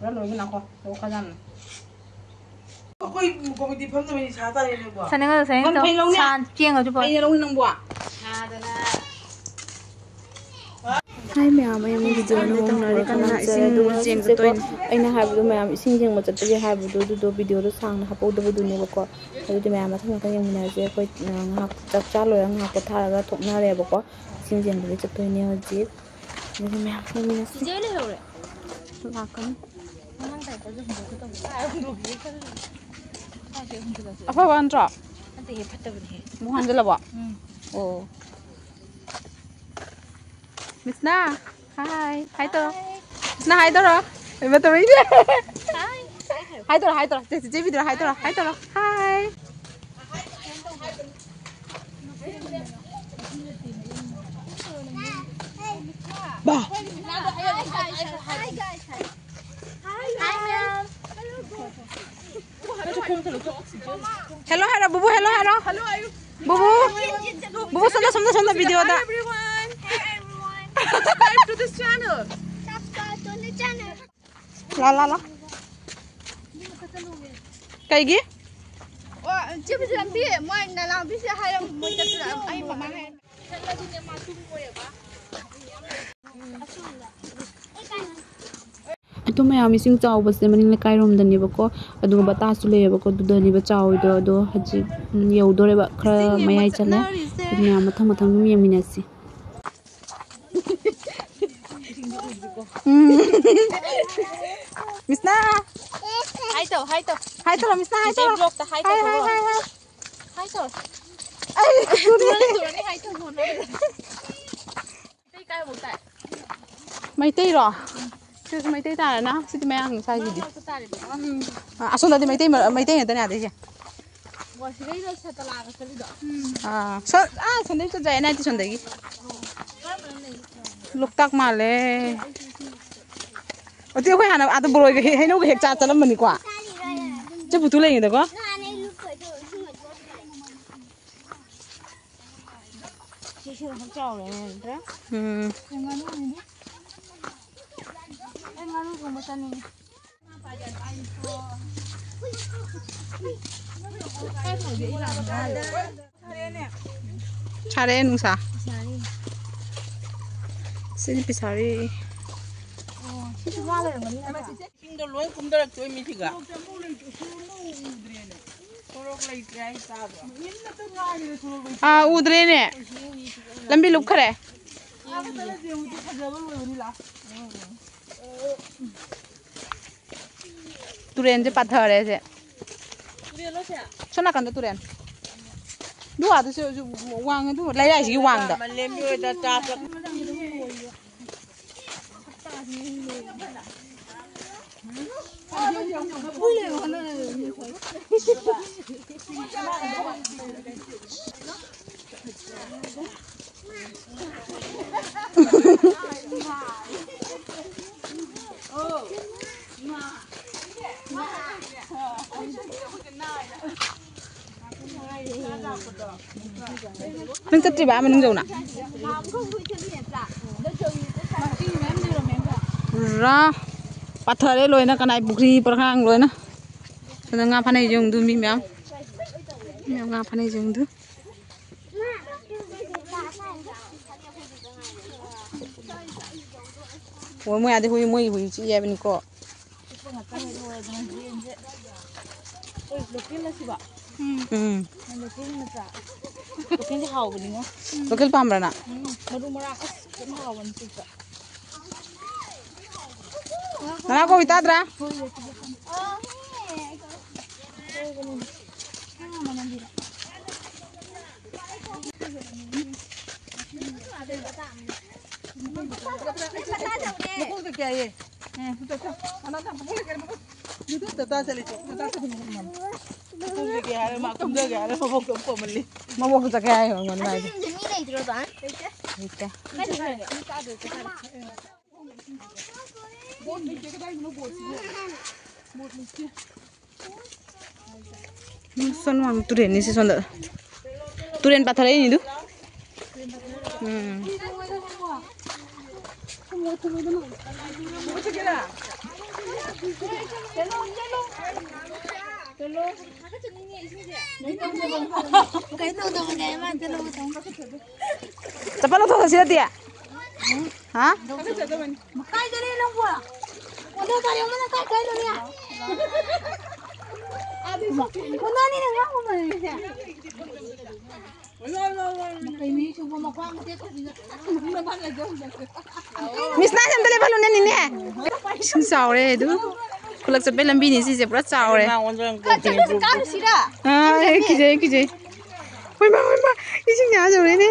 Nó lùi cái nào không? Đâu có răng. Ôi, có một tí phẩm rồi mình xá tay này quả. Sao nó sẽ đâu? San chiên rồi chứ Anh đâu nông quả. Hai mèo em video nó mong nói kan na ising jeng to toin aina haibu mèo ising jeng ma chatge haibu do video do sang ha po do ne bako adu mèo ma thang thang yang na je koi ngak chak cha lo yang ngak tha ga thok na re bako ising jeng de chat to ne ji ni mèo ni na je le hore la kan mang tai ko ju ko to apa wan tra ante he phatta bani mu han de la ba oh Misna, hi, hi to. Misna hi to rồi. Em bắt đầu đi. Hi to, hi to. Chị video hi to, hi to. Hi. Ba. Hi guys. Hi ma'am. Hello, hello, Bubu, hello, hello. Hello, Bubu. Bubu, sunna video da. everyone. Subscribe to this channel. Subscribe to the channel. La. Cái gì? Chứ bây giờ làm gì? Mọi người làm biết hay không? Mọi người làm ai mà mang hay. Ito mayami sing chaw bas maning le kai rom dani bako adu bata su le bako du dani ba chaw do haji yau dore ba khra mayai chale nya mathang mi minasi Misna Hi to. Misna hi to Vlog ta hi to. Hi to. ai Turani hi to mon. Tay kai một tại. mai tei ro chứ mai tei ta na chứ mai ăn sai gì đi à xong rồi mai tei người ta nhà đấy chứ Wa sirei lo sa tala ka sali do. xong đấy cho dạy này thì xong đấy lúc tắc mà lệ ở tiêu khoai hà à tôi bồi cái hay nấu cái chả cho nó mình quả chứ bụi tôi lên được có Chare nung sa. Sini pisari. Kinh lối cũng được chơi mình thì cả. À udre nè. Lambi lục khare. Turen je pathar hai je. Sana kan turen. Dua tu se wang tu lai lai si wang da. Mà lên như ta ta. Mình cất gì bà mình dầu nè. Ra pathar ấy lôi na cái này bukri perhang lôi na. Cái ngà phan này dùng tu mi mèo. Mèo ngà phan này dùng tu. Ôi mày đi hui chị em mình có. Lokal hau bani mo. Lokal pamra na. Maru mara kan hau ban tu ka. Nana ko itadra. Mabok sa kaya yung ngon na. Son wang turen ni si son da. Turen pathar ni du. Cepat lo tuh sih dia. Hah? Kai dari lomba. Udah tadi mana kai lo ya? Kuna ni nang ako man siya. Makay coba mapang dito. Miss na sandali ba lunan ni eh? Sorry du. Kulak sa lambi ni si pura sorry. Karo sira. Ay kije. Hoy ma. Ising niya sorry ni.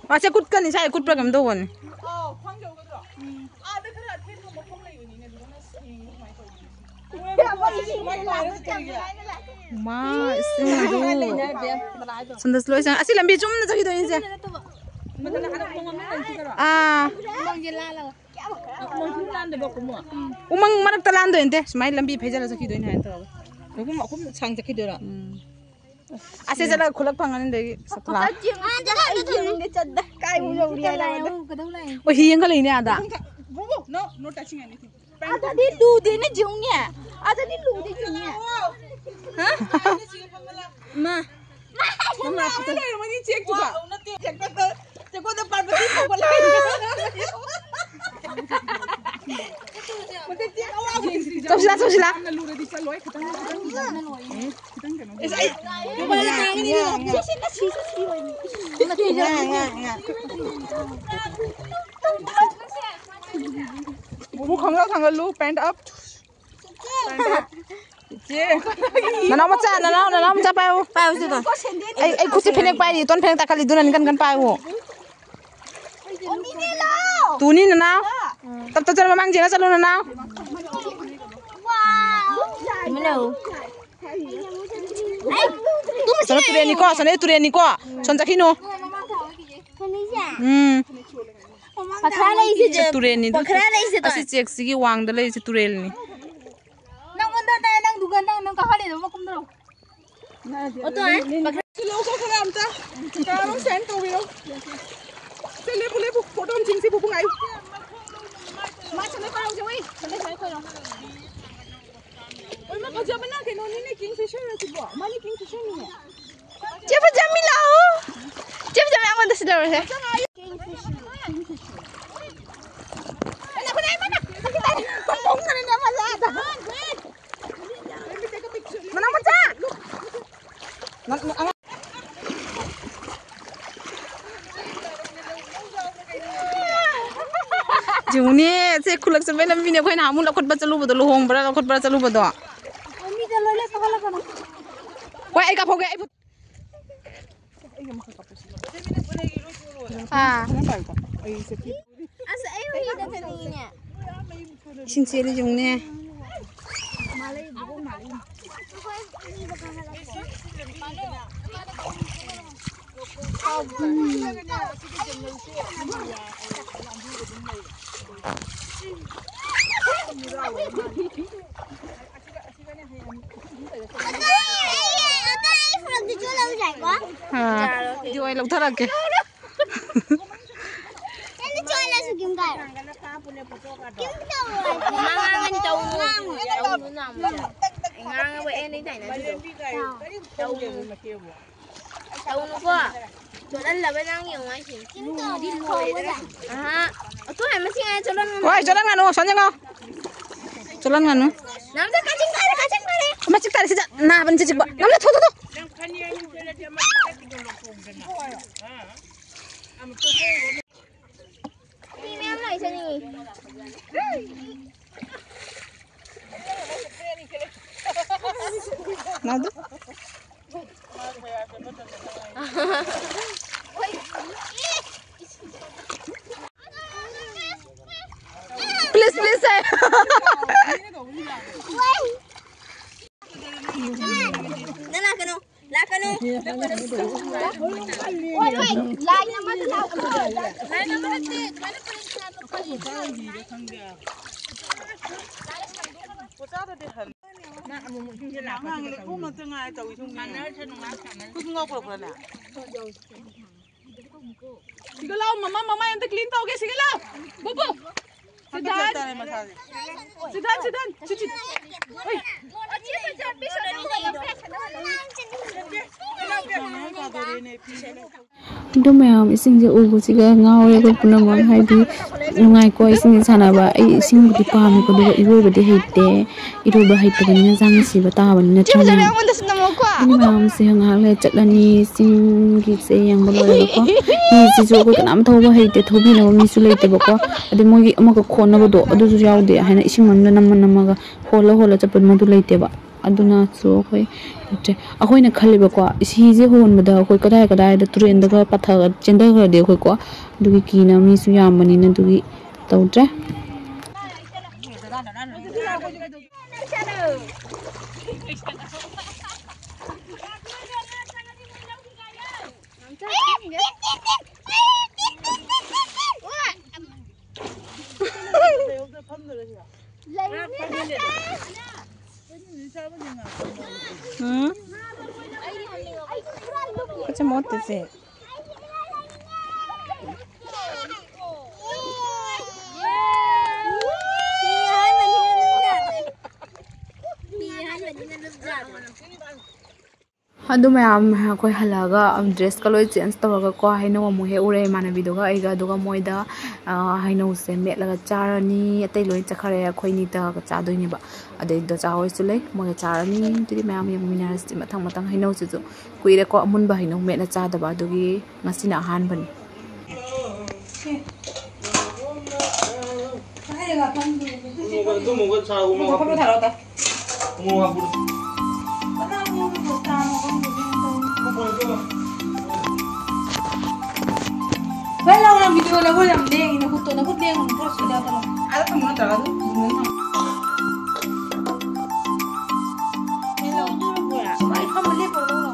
Masih ikut kan saya ikut program tu kan. Ma, Sundas lo isang. Asih lambi cuma nak sakit ini je. Umang manak talando ente. Semai lambi pejala sakit ini ente. Aku sang sakit dia. Asih jalan kulak panganan dari setelah. Oh hiang kali ini ada. No touching anything. Ada di lu di ni jungnya. Ada di lu di jungnya. Hah? Ma. Mama, mani cek juga. Cek ko da parvati ko bola. Stop sila. Bubu tanggal lu pant up. Nanaw macam pau sih tu. Ay kusi penek pai di, tuan penek tak kali dunan kan pau. Tu ni nanaw. Tapi tu memang jelas selalu nanaw. Sana turen ni ko. Son sakino. Pakala isi je. Turen ni. Pakala isi tu. Asyik cek segi wang dalam isi turen ni. Nang benda dah nang duga nang kahali tu makum dulu. Oto Silo ko ko lam ta. Karo send to video. Sele pule bu photo jing si bu ngai. macam ni kalau jauh, sampai saya kau. Oi ma kerja mana ke noni ni kingfisher tu buat. Mana kingfisher ni? Cepat Jamila. Cepat Jamila aku dah sedar saya. Mana aku naik mana? Panggung kan ni apa sahaja. Mana macam? Juni, saya kulak sampai lambi ni aku nak hamun lakot baca lu betul lohong berat lakot baca lu betul. Kami jalan le kepala kau. Wah, ikap hoga ikut. Asa ayo ini dah tadinya. Sincere Juni. Malay, bukan malay. Di awal utar lagi. Ini jualan segim kau. Kim tahu? Mangan tahu. Tahu nama. Ngang apa ini dah nanti. Tahu. Tahu apa? Jualan lah benang yang macam. Kim tahu? Di luar. Ah, tu yang masih ada jualan. Wah, jalan nganu, soalnya ngau. Jalan nganu. Nampak kacang kare. Macam tadi sejak. Nah, bencik cik. Nampak tu. Ini apa lagi sini? Nah tu. Please saya. Lakanu. Woi, lain nama tu lain nama tu. Mana paling Sige lang, mama yang clean tau ke? Sige lang. Bobo. Sidan. Cici. Oi. Itu mayam ising je ugu siga ngawe ko punamang haidi nungai ko ising sanaba ai ising budi paham ko do ibo budi hite iru ba hite bani jang si bata bani na chana ini mayam se ngale chatlani sing gi se yang bolo ko ni si jo ko kanam thoba hite thobi na mi su leite ba ko ade mogi ama ko khona ba do adu su yaw de haina ising man na namaga hola chapan madu leite ba aduna so khoi akhoi na khali ba ko si je hon bada khoi kadai da turen da ka patha chenda ga de khoi ko dugi kina mi su yam mani na dugi tawtre Macam apa sih? Adu mayam koi halaga dress kaloi change tawaga ko haino mo he ure mana bidoga aiga duga moida haino se met laga charani atai loi chakhare khoi ni ta cha doi ni ba adai do cha hoi sule mo charani tiri mayam yang minas matang haino su ju kuire ko amun ba haino met na cha da ba dugi ngasina han ban Wala lang video lang walang ding inabuto na buti ang cross kada pa lang. Ala ka muna talaga. Hello, duro ko ya. Ay ka mali po lo.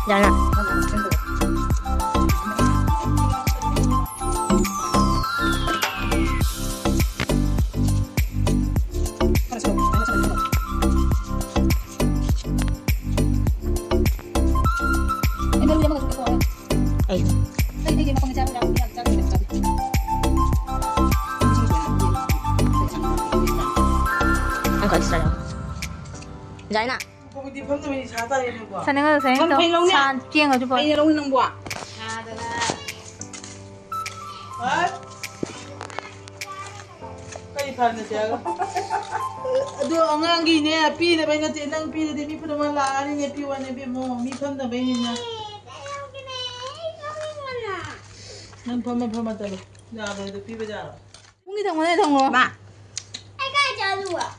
Jangan. Jangan nak. Sana nga sa ito. Saan kieng aja po. Ay nang buwa. Kay pan na siya. Ado ang angi niya, pi na ba nga tinang pi na mi pa naman laan niya pi wan bi mo, mi pan na ba niya. Nang pama talo. Na ba do pi ba ja. Kung itang mo na itang mo. Ma. Ay kaya jalu ah.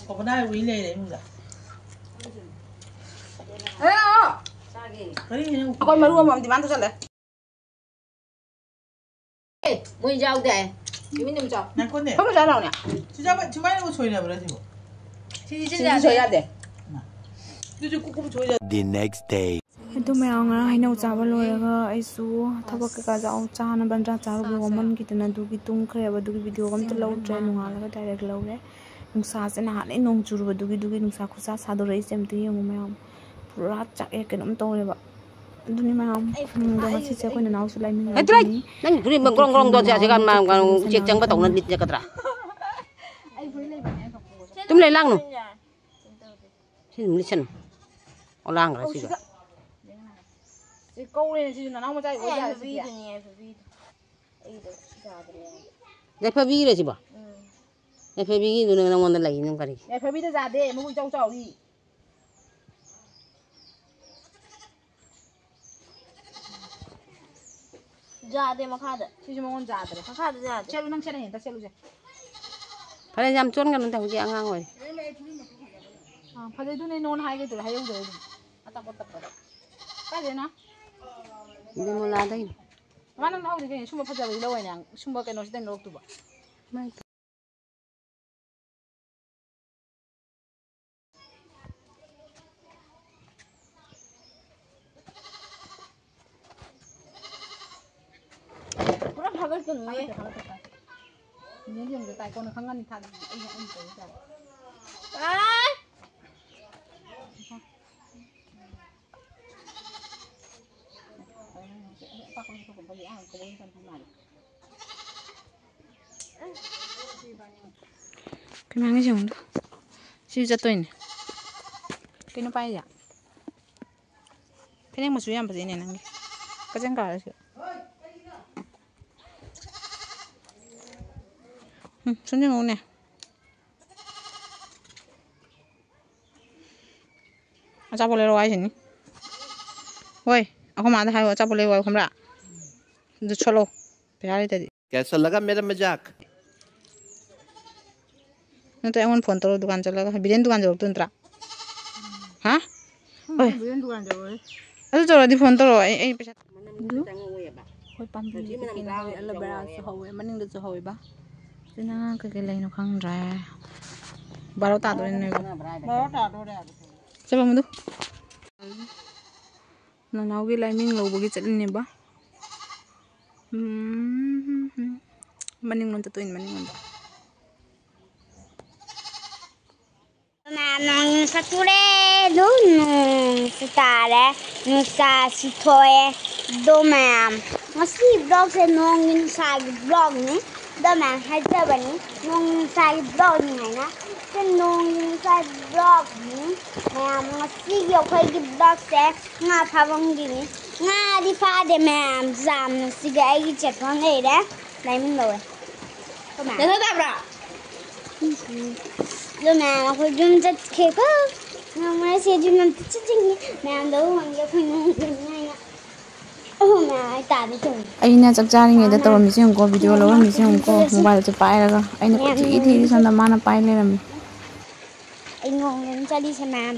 Ko na wi le mo da. Ako maruwa mo di man to sala. Mo jauh deh. Ini nih jauh. Na ko ne. Kamu jalan ya? Sija ba chumai mo choi na bra ti mo. Sini Sini choi ya de. The next day. Itu mayang nga hinaw chaba loiraga aisu thabak ka jaw chana bandra charu woman kitna du ki tum khre du video kam tlo train ngala ka direct lo re nungsa se na hane nong churu du nungsa khusa sadu rei sem ti yong mayam pura chak e kenom to re ba duni mayam do ma si che ko na naw su lai min nang gri bang grong do ja kan ma chek chang ba tong nan dit ja kadra tum lai lang no sin mi chen olang ra si câu này thì nó mà chạy Dạ phải vi thì nhẹ phải vi. Ấy được ra rồi. Dạ phải vi rồi chứ bà. Dạ phải vi cái nó ngon lấy nó cái. Dạ phải biết nó ra đây, muốn trâu trâu đi. Ra đây mà khát. Chứ mà ngon ra đấy. Khát ra. Chơi luôn năng chơi này hiện ta chơi luôn rồi. Phải làm chốn cái nó thằng chị ăn ngang rồi. Phải đây tôi nên nôn hai cái từ hai ông rồi. Tập tập tập. Cái gì nó? Đi mua lá đây. Mà nó không thì cái xung quanh phải lâu rồi nè, xung quanh cái nó sẽ đem lâu tụ bả. Nó phải cái chừng này. Nhớ dùng cái tay con nó không ăn thằng anh tới rồi. cái mang cái gì đó siêu cho tôi này cái nó bay vậy cái này một số em phải này năng cái chân cả rồi xuống chân ngủ nè cha bố lấy rồi anh ôi ako माता है अच्छा बोले वो हमरा जो चलो प्यारे तेरी कैसा लगा मेरा मजाक? नहीं तो एमन फोन तो दुकान चलेगा बिरियानी दुकान जरूर तुंतरा हाँ ओए बिरियानी दुकान जाओ अरे चलो दी फोन तो ए पैसा कोई pump Chỉ mình làm cái là bè số hồi mà nên được số hồi ba. thế nó cái này nó không ra bao tạt rồi này Đó trả đồ đẹp. chắc không được nó nấu cái lại mình lâu bagi challenge này ba maning nonton tuin maning nonton Nang sakure dun sitare nusa sitoe domam masi vlog se nong sa vlog ni domam hai ta bani nong sa vlog ni hai na se nong sa vlog ni ma masi yo khoi ki vlog se nga phawang di ni nga di pha de mam zam si ga ai chat con này đấy này mình rồi Để nó đạp ra. rồi mà khoi dum chat ke ko mà sẽ dum nam chat ching mà đâu mà cái khoi nong ngay mà ta đi chung aina chak chari nge da tawam mi ko video lo mi ko mobile che pai ra aina ko thi san da mana pai le ram anh ngon lên cha đi xem mà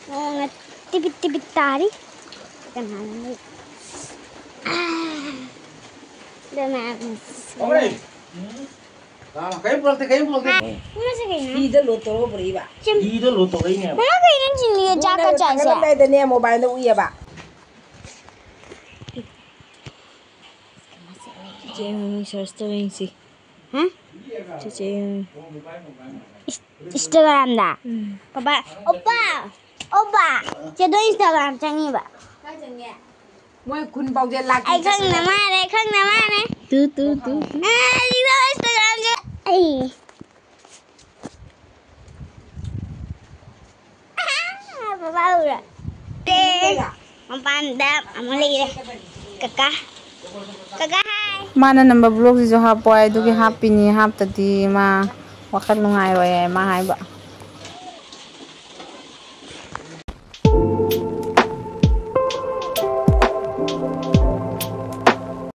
ngon tibit tari kan han đây mà Kayu pulang teh. Masa kayak Đi rất lột tổ beri ba. Di itu lo toh ini. mana kayak nan jin dia jaga Cái jaga này tên em mobile nó uya ba. chị mình share story gì hả chị Instagram dah papa opa chơi đôi Instagram chẳng như vậy Ngoài kun bao giờ lạc. ai không nằm này tu đi đâu Instagram chứ ai papa udah Mempandang, amali kakak hai. mana number blog ji jo ha poi du ki happy ni hap ta di ma wakal nungai roi ma hai ba